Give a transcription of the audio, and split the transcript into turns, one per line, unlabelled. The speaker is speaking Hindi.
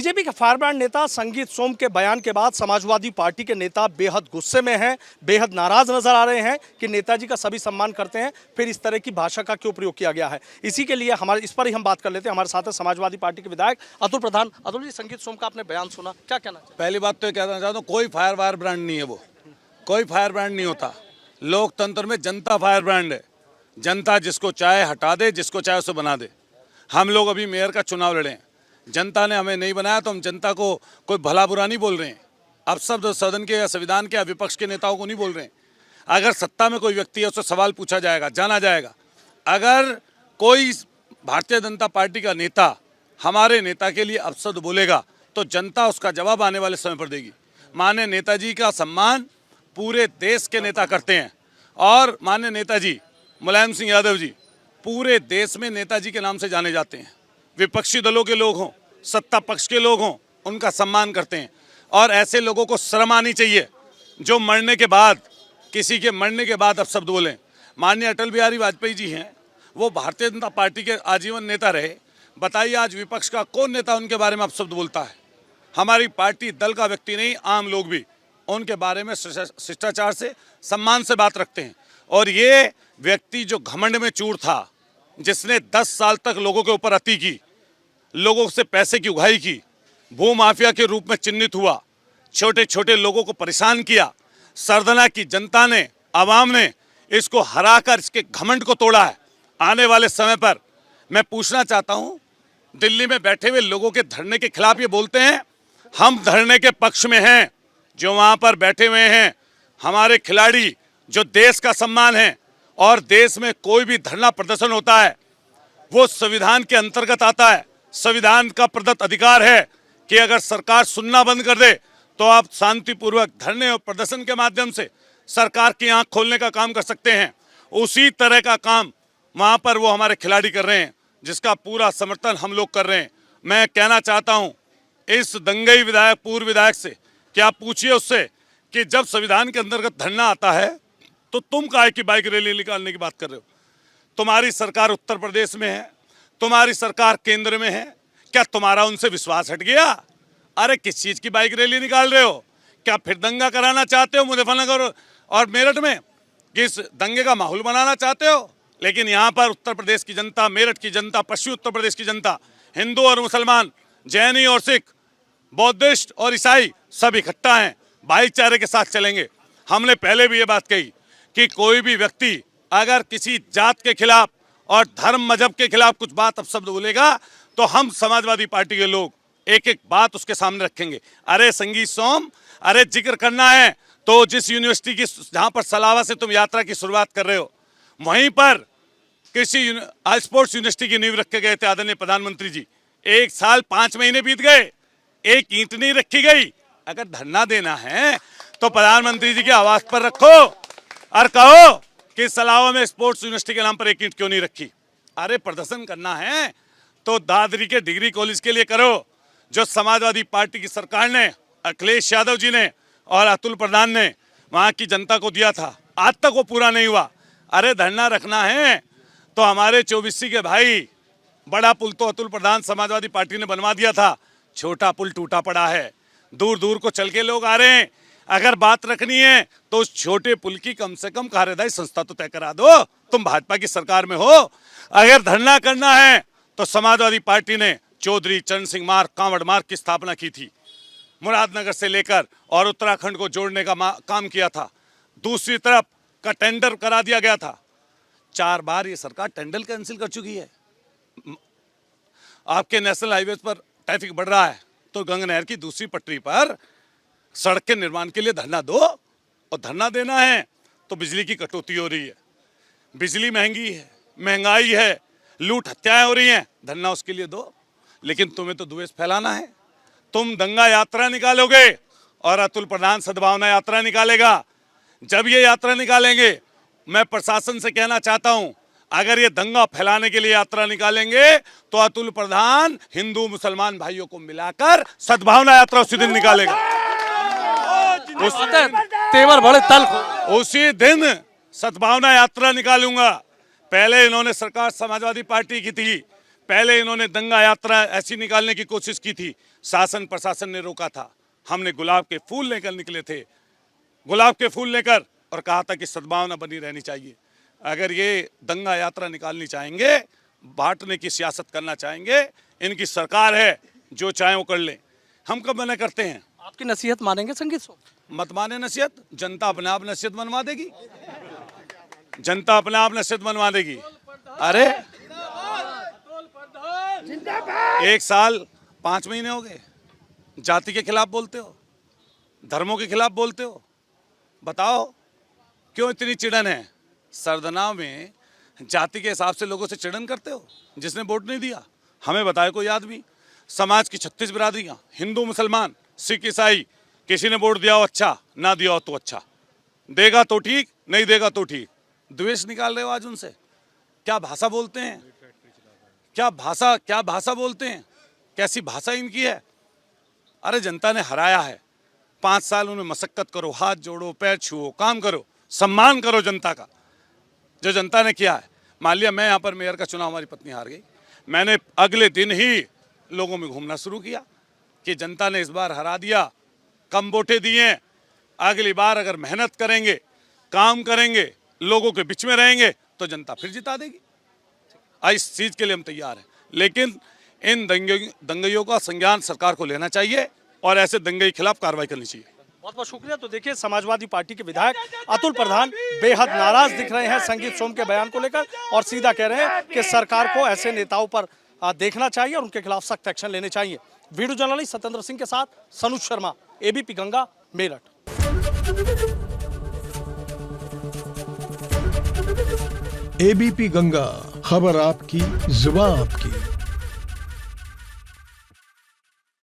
बीजेपी के फायरब्रांड नेता संगीत सोम के बयान के बाद समाजवादी पार्टी के नेता बेहद गुस्से में हैं, बेहद नाराज नजर आ रहे हैं कि नेताजी का सभी सम्मान करते हैं, फिर इस तरह की भाषा का क्यों प्रयोग किया गया है। इसी के लिए इस पर ही हम बात कर लेते हैं। हमारे साथ है समाजवादी पार्टी के विधायक अतुल प्रधान। अतुल जी, संगीत सोम का आपने बयान सुना, क्या कहना चाहिए?
पहली बात तो ये कहना चाहता हूँ, कोई फायर ब्रांड नहीं है, वो कोई फायर ब्रांड नहीं होता। लोकतंत्र में जनता फायर ब्रांड है। जनता जिसको चाहे हटा दे, जिसको चाहे उसे बना दे। हम लोग अभी मेयर का चुनाव लड़े हैं, जनता ने हमें नहीं बनाया तो हम जनता को कोई भला बुरा नहीं बोल रहे हैं। अब सब सदन के या संविधान के या विपक्ष के नेताओं को नहीं बोल रहे हैं। अगर सत्ता में कोई व्यक्ति है उससे सवाल पूछा जाएगा, जाना जाएगा। अगर कोई भारतीय जनता पार्टी का नेता हमारे नेता के लिए अपशब्द बोलेगा तो जनता उसका जवाब आने वाले समय पर देगी। माननीय नेताजी का सम्मान पूरे देश के नेता करते हैं और माननीय नेताजी मुलायम सिंह यादव जी पूरे देश में नेताजी के नाम से जाने जाते हैं। विपक्षी दलों के लोग हों, सत्ता पक्ष के लोग हों, उनका सम्मान करते हैं। और ऐसे लोगों को शर्म आनी चाहिए जो मरने के बाद, किसी के मरने के बाद अपशब्द बोलें। माननीय अटल बिहारी वाजपेयी जी हैं, वो भारतीय जनता पार्टी के आजीवन नेता रहे। बताइए आज विपक्ष का कौन नेता उनके बारे में अपशब्द बोलता है? हमारी पार्टी दल का व्यक्ति नहीं, आम लोग भी उनके बारे में शिष्टाचार से, सम्मान से बात रखते हैं। और ये व्यक्ति जो घमंड में चूर था, जिसने 10 साल तक लोगों के ऊपर अति की, लोगों से पैसे की उगाही की, भू माफिया के रूप में चिन्हित हुआ, छोटे छोटे लोगों को परेशान किया, सरदना की जनता ने, आवाम ने इसको हराकर इसके घमंड को तोड़ा है। आने वाले समय पर मैं पूछना चाहता हूं, दिल्ली में बैठे हुए लोगों के धरने के खिलाफ ये बोलते हैं, हम धरने के पक्ष में हैं। जो वहां पर बैठे हुए हैं हमारे खिलाड़ी, जो देश का सम्मान है, और देश में कोई भी धरना प्रदर्शन होता है वो संविधान के अंतर्गत आता है। संविधान का प्रदत्त अधिकार है कि अगर सरकार सुनना बंद कर दे तो आप शांतिपूर्वक धरने और प्रदर्शन के माध्यम से सरकार की आंख खोलने का काम कर सकते हैं। उसी तरह का काम वहां पर वो हमारे खिलाड़ी कर रहे हैं, जिसका पूरा समर्थन हम लोग कर रहे हैं। मैं कहना चाहता हूं इस दंगई विधायक, पूर्व विधायक से कि आप पूछिए उससे कि जब संविधान के अंतर्गत धरना आता है तो तुम काहे की बाइक रैली निकालने की बात कर रहे हो? तुम्हारी सरकार उत्तर प्रदेश में है, तुम्हारी सरकार केंद्र में है, क्या तुम्हारा उनसे विश्वास हट गया? अरे किस चीज की बाइक रैली निकाल रहे हो? क्या फिर दंगा कराना चाहते हो मुजफ्फरनगर और मेरठ में? किस दंगे का माहौल बनाना चाहते हो? लेकिन यहाँ पर उत्तर प्रदेश की जनता, मेरठ की जनता, पश्चिमी उत्तर प्रदेश की जनता, हिंदू और मुसलमान, जैनी और सिख, बौद्धिस्ट और ईसाई सब इकट्ठा हैं, भाईचारे के साथ चलेंगे। हमने पहले भी ये बात कही कि कोई भी व्यक्ति अगर किसी जात के खिलाफ और धर्म मजहब के खिलाफ कुछ बात अपशब्द बोलेगा तो हम समाजवादी पार्टी के लोग एक एक बात उसके सामने रखेंगे। अरे संगीत सोम, अरे जिक्र करना है तो जिस यूनिवर्सिटी की, जहां पर सलावा से तुम यात्रा की शुरुआत कर रहे हो, वहीं पर किसी स्पोर्ट्स यूनिवर्सिटी की नींव रखे गए थे आदरणीय प्रधानमंत्री जी। 1 साल 5 महीने बीत गए, एक ईंट नहीं रखी गई। अगर धरना देना है तो प्रधानमंत्री जी के आवास पर रखो और कहो कि सलावा में स्पोर्ट्स यूनिवर्सिटी के नाम पर एक ईंट क्यों नहीं रखी। अरे प्रदर्शन करना है तो दादरी के डिग्री कॉलेज के लिए करो, जो समाजवादी पार्टी की सरकार ने, अखिलेश यादव जी ने और अतुल प्रधान ने वहां की जनता को दिया था, आज तक वो पूरा नहीं हुआ। अरे धरना रखना है तो हमारे 24 के भाई, बड़ा पुल तो अतुल प्रधान समाजवादी पार्टी ने बनवा दिया था, छोटा पुल टूटा पड़ा है, दूर दूर को चल के लोग आ रहे हैं। अगर बात रखनी है तो उस छोटे पुल की कम से कम कार्यदायी संस्था तो तय करा दो। तुम भाजपा की सरकार में हो। अगर धरना करना है तो समाजवादी पार्टी ने चौधरी चरण सिंह मार्ग, कांवड़ मार्ग की स्थापना की थी, मुरादनगर से लेकर और उत्तराखंड को जोड़ने का काम किया था। दूसरी तरफ का टेंडर करा दिया गया था। 4 बार ये सरकार टेंडर कैंसिल कर चुकी है। आपके नेशनल हाईवे पर ट्रैफिक बढ़ रहा है तो गंगा नहर की दूसरी पटरी पर सड़क के निर्माण के लिए धरना दो। और धरना देना है तो बिजली की कटौती हो रही है, बिजली महंगी है, महंगाई है, लूट हत्याएं हो रही हैं, धरना उसके लिए दो। लेकिन तुम्हें तो द्वेष फैलाना है। तुम दंगा यात्रा निकालोगे और अतुल प्रधान सद्भावना यात्रा निकालेगा। जब ये यात्रा निकालेंगे, मैं प्रशासन से कहना चाहता हूं, अगर ये दंगा फैलाने के लिए यात्रा निकालेंगे तो अतुल प्रधान हिंदू मुसलमान भाइयों को मिलाकर सद्भावना यात्रा उसी दिन निकालेगा।
तेवर बड़े तल्ख,
उसी दिन सद्भावना यात्रा निकालूंगा। पहले इन्होंने सरकार समाजवादी पार्टी की थी, पहले इन्होंने दंगा यात्रा ऐसी निकालने की कोशिश की थी, शासन प्रशासन ने रोका था। हमने गुलाब के फूल लेकर निकले थे, गुलाब के फूल लेकर, और कहा था कि सद्भावना बनी रहनी चाहिए। अगर ये दंगा यात्रा निकालनी चाहेंगे, बांटने की सियासत करना चाहेंगे, इनकी सरकार है, जो चाहे वो कर लें। हम कब मना करते हैं?
आपकी नसीहत मानेंगे संगीत सोम?
मत माने नसीहत, जनता अपने आप नसीहत बनवा देगी, जनता अपने आप नसीहत बनवा देगी। अरे 1 साल 5 महीने हो गए, जाति के खिलाफ बोलते हो, धर्मों के खिलाफ बोलते हो। बताओ क्यों इतनी चिड़न है? सरदना में जाति के हिसाब से लोगों से चिड़न करते हो, जिसने वोट नहीं दिया। हमें बताए कोई आदमी, समाज की 36 बिरादरियां, हिंदू मुसलमान सिख ईसाई, किसी ने वोट दिया हो अच्छा, ना दिया हो तो अच्छा, देगा तो ठीक, नहीं देगा तो ठीक। द्वेष निकाल रहे हो आज उनसे। क्या भाषा बोलते हैं, क्या भाषा बोलते हैं, कैसी भाषा इनकी है। अरे जनता ने हराया है, 5 साल उन्हें मशक्कत करो, हाथ जोड़ो, पैर छुओ, काम करो, सम्मान करो जनता का, जो जनता ने किया है। मान लिया मैं यहाँ पर मेयर का चुनाव, हमारी पत्नी हार गई, मैंने अगले दिन ही लोगों में घूमना शुरू किया कि जनता ने इस बार हरा दिया, कम वोटें दिए, अगली बार अगर मेहनत करेंगे, काम करेंगे, लोगों के बीच में रहेंगे तो जनता फिर जिता देगी। इस चीज़ के लिए हम तैयार हैं, लेकिन इन दंगइयों का संज्ञान सरकार को लेना चाहिए और ऐसे दंगे के खिलाफ कार्रवाई करनी चाहिए।
बहुत बहुत शुक्रिया। तो देखिए, समाजवादी पार्टी के विधायक अतुल प्रधान बेहद नाराज दिख रहे हैं संगीत सोम के बयान को लेकर, और सीधा कह रहे हैं कि सरकार को ऐसे नेताओं पर देखना चाहिए और उनके खिलाफ सख्त एक्शन लेने चाहिए। वीडियो जर्नलिस्ट सत्येंद्र सिंह के साथ सनुज शर्मा, एबीपी गंगा, मेरठ।
एबीपी गंगा, खबर आपकी, जुबान आपकी।